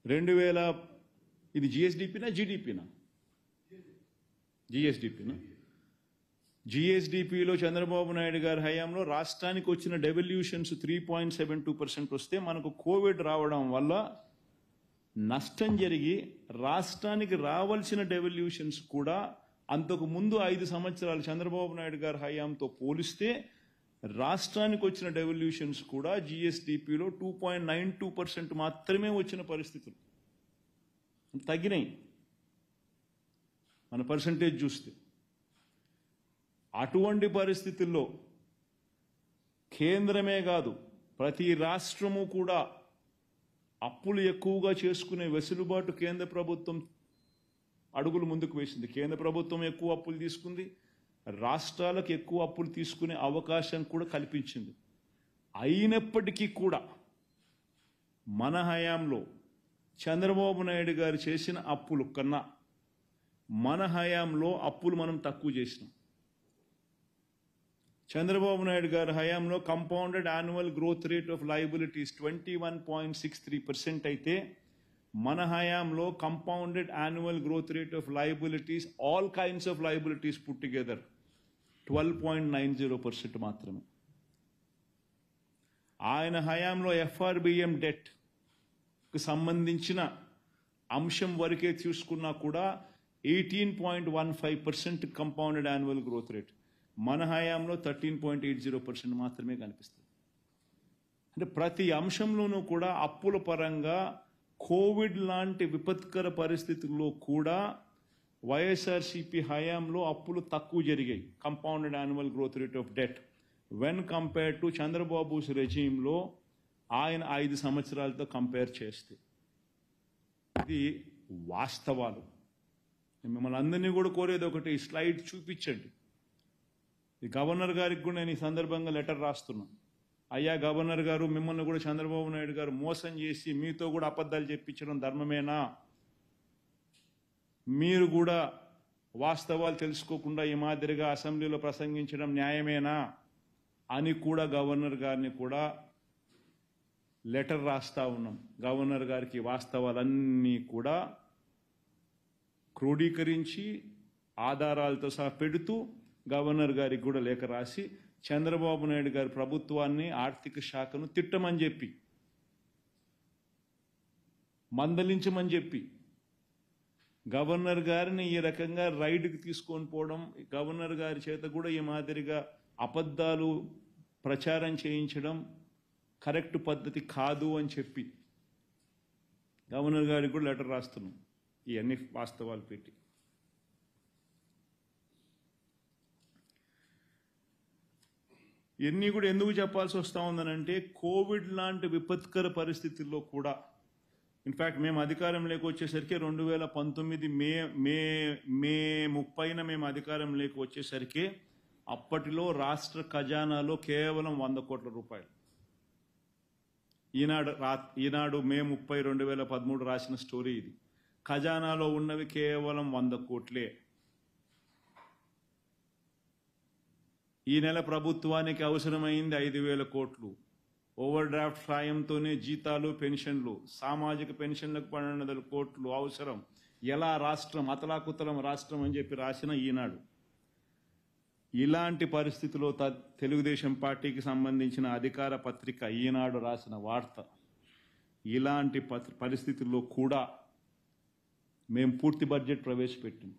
2000 ఇది జిఎస్డిపినా జీడిపినా? జిఎస్డిపినా? జిఎస్డిపిలో చంద్రబాబు నాయుడు గారి హయాంలో రాష్ట్రానికి వచ్చిన డెవల్యూషన్స్ 3.72% వస్తే మనకు కోవిడ్ రావడం వల్ల నష్టం జరిగి రాష్ట్రానికి రావాల్సిన డెవల్యూషన్స్ కూడా అంతకు ముందు 5 సంవత్సరాలు చంద్రబాబు నాయుడు గారి హయాంతో పోలిస్తే రాష్ట్రానికి వచ్చిన డెవల్యూషన్స్ కూడా జిఎస్డిపిలో 2.92% మాత్రమే వచ్చిన పరిస్థితులు తగ్గినాయి మన పర్సంటేజ్ చూస్తే. అటువంటి పరిస్థితుల్లో కేంద్రమే కాదు ప్రతి రాష్ట్రము కూడా అప్పులు ఎక్కువగా చేసుకునే వెసులుబాటు కేంద్ర ప్రభుత్వం అడుగులు ముందుకు వేసింది. కేంద్ర ప్రభుత్వం ఎక్కువ అప్పులు తీసుకుంది, రాష్ట్రాలకు ఎక్కువ అప్పులు తీసుకునే అవకాశం కూడా కల్పించింది. అయినప్పటికీ కూడా మన హయాంలో చంద్రబాబు నాయుడు గారు చేసిన అప్పులు కన్నా మన హయాంలో అప్పులు మనం తక్కువ చేసినాం. చంద్రబాబు నాయుడు గారి హయాంలో compounded annual growth rate of liabilities 21.63% అయితే మన హయాంలో compounded annual growth rate of liabilities all kinds of liabilities put together 12.90% మాత్రమే. ఆయన హయాంలో ఎఫ్ఆర్బిఎం డెట్ కు సంబంధించిన అంశం వరకే చూసుకున్నా కూడా 18.15% కంపౌండెడ్ యాన్యువల్ గ్రోత్ రేట్, మన హయాంలో 13.80% మాత్రమే కనిపిస్తుంది. అంటే ప్రతి అంశంలోనూ కూడా అప్పుల పరంగా కోవిడ్ లాంటి విపత్కర పరిస్థితుల్లో కూడా వైఎస్ఆర్సీపీ హయాంలో అప్పులు తక్కువ జరిగాయి. Compounded annual growth rate of debt when compare to Chandrababu రెజీమ్లో ఆయన 5 సంవత్సరాలతో కంపేర్ చేస్తే ఇది వాస్తవాలు. మిమ్మల్ని అందరినీ కూడా కోరేది ఒకటి, ఈ స్లైడ్ చూపించండి. ఈ గవర్నర్ గారికి కూడా నేను ఈ సందర్భంగా లెటర్ రాస్తున్నా. అయ్యా గవర్నర్ గారు, మిమ్మల్ని కూడా చంద్రబాబు నాయుడు గారు మోసం చేసి మీతో కూడా అబద్ధాలు చెప్పించడం ధర్మమేనా? మీరు కూడా వాస్తవాలు తెలుసుకోకుండా ఈ మాదిరిగా అసెంబ్లీలో ప్రసంగించడం న్యాయమేనా అని కూడా గవర్నర్ గారిని కూడా లెటర్ రాస్తా ఉన్నాం. గవర్నర్ గారికి వాస్తవాలన్నీ కూడా క్రోడీకరించి ఆధారాలతో సహా పెడుతూ గవర్నర్ గారికి కూడా లేఖ రాసి చంద్రబాబు నాయుడు గారి ప్రభుత్వాన్ని, ఆర్థిక శాఖను తిట్టమని చెప్పి, మందలించమని చెప్పి, గవర్నర్ గారిని ఈ రకంగా రైడ్కి తీసుకొని పోవడం, గవర్నర్ గారి చేత కూడా ఈ మాదిరిగా అబద్ధాలు ప్రచారం చేయించడం కరెక్ట్ పద్ధతి కాదు అని చెప్పి గవర్నర్ గారికి కూడా లెటర్ రాస్తున్నాం ఇవన్నీ వాస్తవాలు పెట్టి. ఇవన్నీ కూడా ఎందుకు చెప్పాల్సి వస్తూ ఉందనంటే కోవిడ్ లాంటి విపత్కర పరిస్థితుల్లో కూడా, ఇన్ఫ్యాక్ట్ మేము అధికారంలోకి వచ్చేసరికి 2019 మే 30న మేము అధికారంలోకి వచ్చేసరికి అప్పటిలో రాష్ట్ర ఖజానాలో కేవలం 100 కోట్ల రూపాయలు. ఈనాడు మే 30, 2013 రాసిన స్టోరీ ఇది. ఖజానాలో ఉన్నవి కేవలం 100 కోట్లే. ఈ నెల ప్రభుత్వానికి అవసరమైంది 5,000 కోట్లు. ఓవర్ డ్రాఫ్ట్ సాయంతోనే జీతాలు, పెన్షన్లు, సామాజిక పెన్షన్లకు 1,200 కోట్లు అవసరం. ఎలా రాష్ట్రం అతలాకుతలం రాష్ట్రం అని చెప్పి రాసిన ఈనాడు. ఇలాంటి పరిస్థితిలో తెలుగుదేశం పార్టీకి సంబంధించిన అధికార పత్రిక ఈనాడు రాసిన వార్త, ఇలాంటి పరిస్థితుల్లో కూడా మేము పూర్తి బడ్జెట్ ప్రవేశపెట్టాం.